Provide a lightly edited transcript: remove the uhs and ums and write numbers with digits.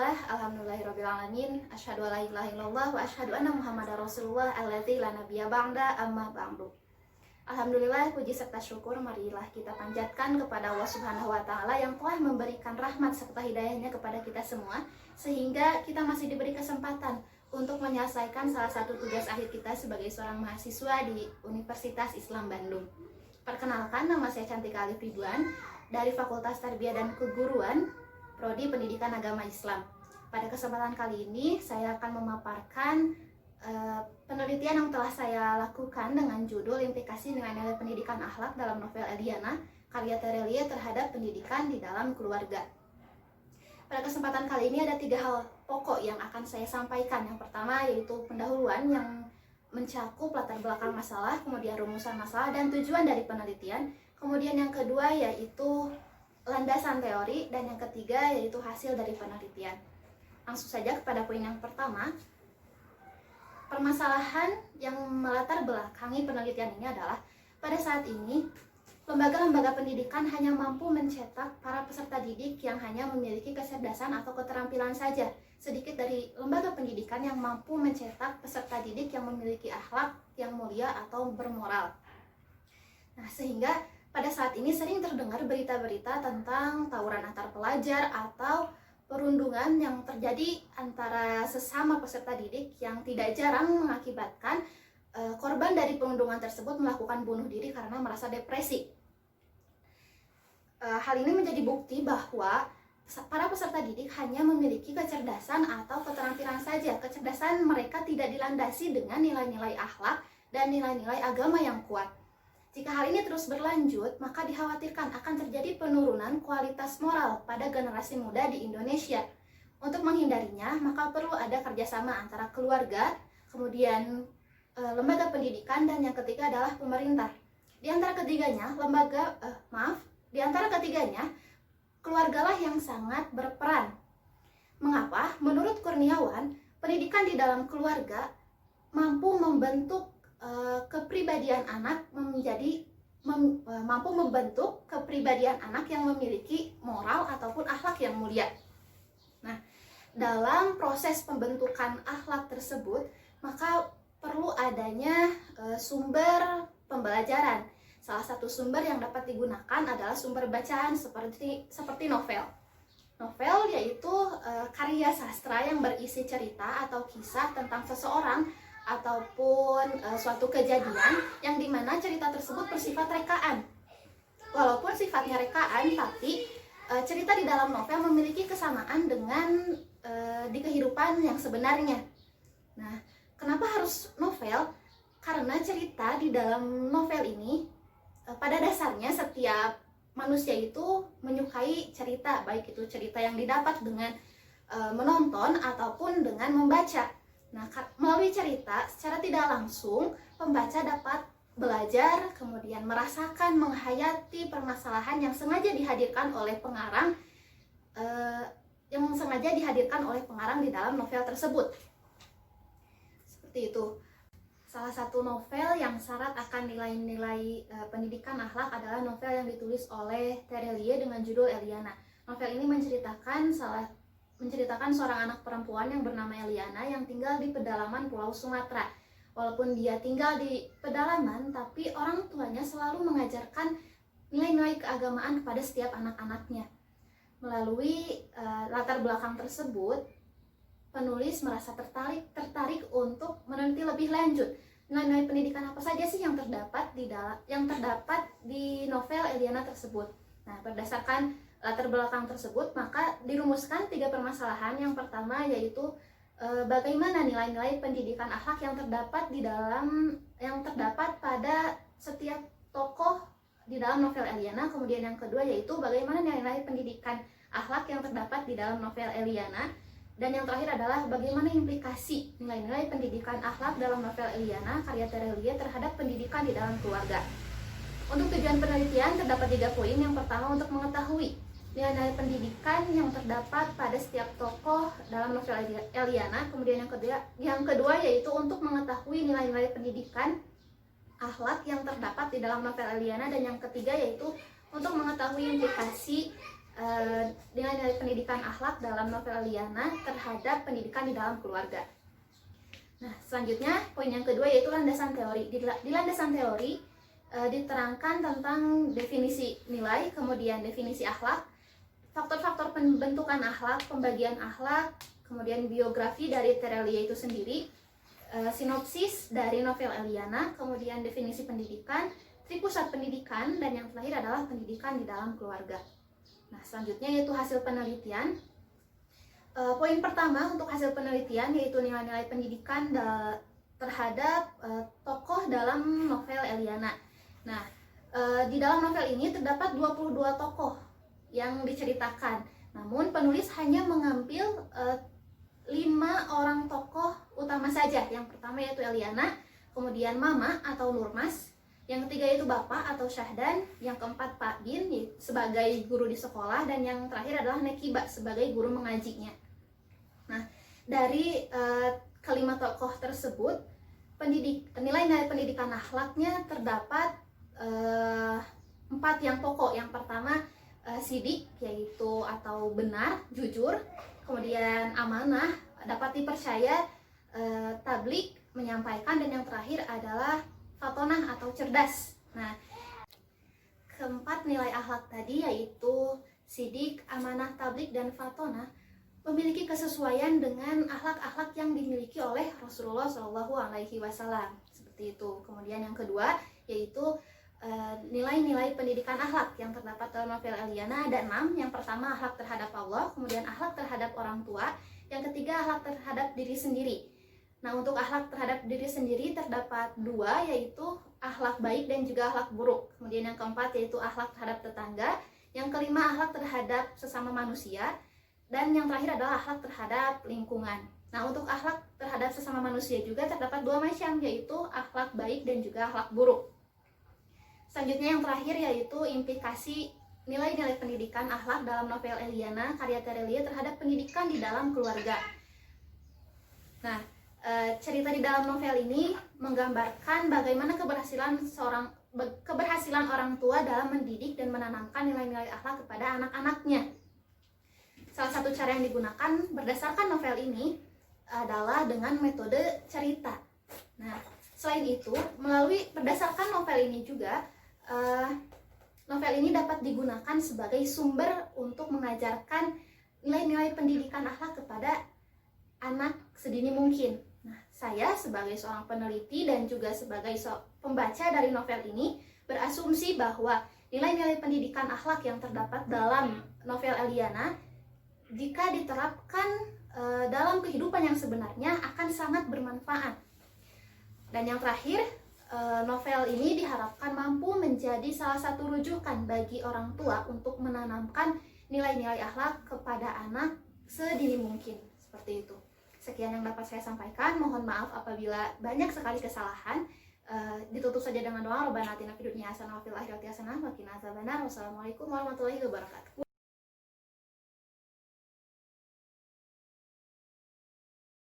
Alhamdulillahirrabbilalamin. Asyhadu an la ilaha illallah wa asyhadu anna Muhammadar Rasulullah alladzi la nabiyya ba'da amma ba'du. Alhamdulillah, puji serta syukur marilah kita panjatkan kepada Allah Subhanahu wa taala yang telah memberikan rahmat serta hidayahnya kepada kita semua, sehingga kita masih diberi kesempatan untuk menyelesaikan salah satu tugas akhir kita sebagai seorang mahasiswa di Universitas Islam Bandung. Perkenalkan, nama saya Cantika Alif Ridwan dari Fakultas Tarbiyah dan Keguruan, Prodi Pendidikan Agama Islam. Pada kesempatan kali ini saya akan memaparkan penelitian yang telah saya lakukan dengan judul Implikasi Nilai-nilai Pendidikan Akhlak dalam Novel Eliana, karya Terelie terhadap pendidikan di dalam keluarga. Pada kesempatan kali ini ada 3 hal pokok yang akan saya sampaikan. Yang pertama yaitu pendahuluan yang mencakup latar belakang masalah, kemudian rumusan masalah dan tujuan dari penelitian. Kemudian yang kedua yaitu landasan teori, dan yang ketiga yaitu hasil dari penelitian. Langsung saja kepada poin yang pertama. Permasalahan yang melatar belakangi penelitian ini adalah pada saat ini lembaga-lembaga pendidikan hanya mampu mencetak para peserta didik yang hanya memiliki kecerdasan atau keterampilan saja. Sedikit dari lembaga pendidikan yang mampu mencetak peserta didik yang memiliki akhlak yang mulia atau bermoral. Nah, sehingga pada saat ini sering terdengar berita-berita tentang tawuran antar pelajar atau perundungan yang terjadi antara sesama peserta didik yang tidak jarang mengakibatkan korban dari perundungan tersebut melakukan bunuh diri karena merasa depresi. Hal ini menjadi bukti bahwa para peserta didik hanya memiliki kecerdasan atau keterampilan saja. Kecerdasan mereka tidak dilandasi dengan nilai-nilai akhlak dan nilai-nilai agama yang kuat. Jika hal ini terus berlanjut, maka dikhawatirkan akan terjadi penurunan kualitas moral pada generasi muda di Indonesia. Untuk menghindarinya, maka perlu ada kerjasama antara keluarga, kemudian lembaga pendidikan, dan yang ketiga adalah pemerintah. Di antara ketiganya, keluargalah yang sangat berperan. Mengapa? Menurut Kurniawan, pendidikan di dalam keluarga mampu membentuk kepribadian anak mampu membentuk kepribadian anak yang memiliki moral ataupun akhlak yang mulia. Nah, dalam proses pembentukan akhlak tersebut, maka perlu adanya sumber pembelajaran. Salah satu sumber yang dapat digunakan adalah sumber bacaan seperti novel. Novel yaitu karya sastra yang berisi cerita atau kisah tentang seseorang ataupun suatu kejadian yang dimana cerita tersebut bersifat rekaan. Walaupun sifatnya rekaan, tapi cerita di dalam novel memiliki kesamaan dengan di kehidupan yang sebenarnya. Nah, kenapa harus novel? Karena cerita di dalam novel ini pada dasarnya setiap manusia itu menyukai cerita, baik itu cerita yang didapat dengan menonton ataupun dengan membaca. Nah, melalui cerita, secara tidak langsung, pembaca dapat belajar, kemudian merasakan, menghayati permasalahan yang sengaja dihadirkan oleh pengarang, di dalam novel tersebut. Seperti itu. Salah satu novel yang syarat akan nilai-nilai pendidikan akhlak adalah novel yang ditulis oleh Terelie dengan judul Eliana. Novel ini menceritakan seorang anak perempuan yang bernama Eliana yang tinggal di pedalaman Pulau Sumatera. Walaupun dia tinggal di pedalaman, tapi orang tuanya selalu mengajarkan nilai-nilai keagamaan kepada setiap anak-anaknya. Melalui latar belakang tersebut, penulis merasa tertarik untuk meneliti lebih lanjut nilai-nilai pendidikan apa saja sih yang terdapat di novel Eliana tersebut. Nah, berdasarkan latar belakang tersebut, maka dirumuskan 3 permasalahan. Yang pertama yaitu bagaimana nilai-nilai pendidikan akhlak yang terdapat pada setiap tokoh di dalam novel Eliana. Kemudian yang kedua yaitu bagaimana nilai-nilai pendidikan akhlak yang terdapat di dalam novel Eliana. Dan yang terakhir adalah bagaimana implikasi nilai-nilai pendidikan akhlak dalam novel Eliana karya Terelie terhadap pendidikan di dalam keluarga. Untuk tujuan penelitian terdapat 3 poin. Yang pertama untuk mengetahui nilai-nilai pendidikan yang terdapat pada setiap tokoh dalam novel Eliana. Kemudian yang kedua yaitu untuk mengetahui nilai-nilai pendidikan akhlak yang terdapat di dalam novel Eliana. Dan yang ketiga yaitu untuk mengetahui implikasi nilai-nilai pendidikan akhlak dalam novel Eliana terhadap pendidikan di dalam keluarga. Nah, selanjutnya poin yang kedua yaitu landasan teori. Di landasan teori diterangkan tentang definisi nilai, kemudian definisi akhlak, faktor-faktor pembentukan akhlak, pembagian akhlak, kemudian biografi dari Terelia itu sendiri, sinopsis dari novel Eliana, kemudian definisi pendidikan, tripusat pendidikan, dan yang terakhir adalah pendidikan di dalam keluarga. Nah, selanjutnya yaitu hasil penelitian. Poin pertama untuk hasil penelitian yaitu nilai-nilai pendidikan terhadap tokoh dalam novel Eliana. Nah, di dalam novel ini terdapat 22 tokoh yang diceritakan. Namun penulis hanya mengambil 5 orang tokoh utama saja. Yang pertama yaitu Eliana, kemudian Mama atau Nurmas, yang ketiga itu Bapak atau Syahdan, yang keempat Pak Bin sebagai guru di sekolah, dan yang terakhir adalah Nekiba sebagai guru mengajinya. Nah, dari kelima tokoh tersebut, nilai-nilai pendidikan akhlaknya terdapat 4 yang pokok. Yang pertama sidik, yaitu atau benar, jujur, kemudian amanah, dapat dipercaya, tablik, menyampaikan, dan yang terakhir adalah fatonah atau cerdas. Nah, keempat nilai akhlak tadi yaitu sidik, amanah, tablik, dan fatonah memiliki kesesuaian dengan akhlak-akhlak yang dimiliki oleh Rasulullah Shallallahu Alaihi Wasallam. Seperti itu. Kemudian yang kedua yaitu nilai-nilai pendidikan akhlak yang terdapat dalam novel Eliana ada 6. Yang pertama akhlak terhadap Allah, kemudian akhlak terhadap orang tua, yang ketiga akhlak terhadap diri sendiri. Nah, untuk akhlak terhadap diri sendiri terdapat 2, yaitu akhlak baik dan juga akhlak buruk. Kemudian yang keempat yaitu akhlak terhadap tetangga, yang kelima akhlak terhadap sesama manusia, dan yang terakhir adalah akhlak terhadap lingkungan. Nah, untuk akhlak terhadap sesama manusia juga terdapat 2 macam, yaitu akhlak baik dan juga akhlak buruk. Selanjutnya yang terakhir yaitu implikasi nilai-nilai pendidikan akhlak dalam novel Eliana karya Terelia terhadap pendidikan di dalam keluarga. Nah, cerita di dalam novel ini menggambarkan bagaimana keberhasilan orang tua dalam mendidik dan menanamkan nilai-nilai akhlak kepada anak-anaknya. Salah satu cara yang digunakan berdasarkan novel ini adalah dengan metode cerita. Nah, selain itu, berdasarkan novel ini juga, novel ini dapat digunakan sebagai sumber untuk mengajarkan nilai-nilai pendidikan akhlak kepada anak sedini mungkin. Nah, saya sebagai seorang peneliti dan juga sebagai pembaca dari novel ini berasumsi bahwa nilai-nilai pendidikan akhlak yang terdapat dalam novel Eliana jika diterapkan dalam kehidupan yang sebenarnya akan sangat bermanfaat. Dan yang terakhir, novel ini diharapkan mampu menjadi salah satu rujukan bagi orang tua untuk menanamkan nilai-nilai akhlak kepada anak sedini mungkin. Seperti itu. Sekian yang dapat saya sampaikan. Mohon maaf apabila banyak sekali kesalahan. Ditutup saja dengan doa. Rabbana atina fid dunya hasanah wa fil akhirati hasanah wa qina adzabannar. Wassalamualaikum warahmatullahi wabarakatuh.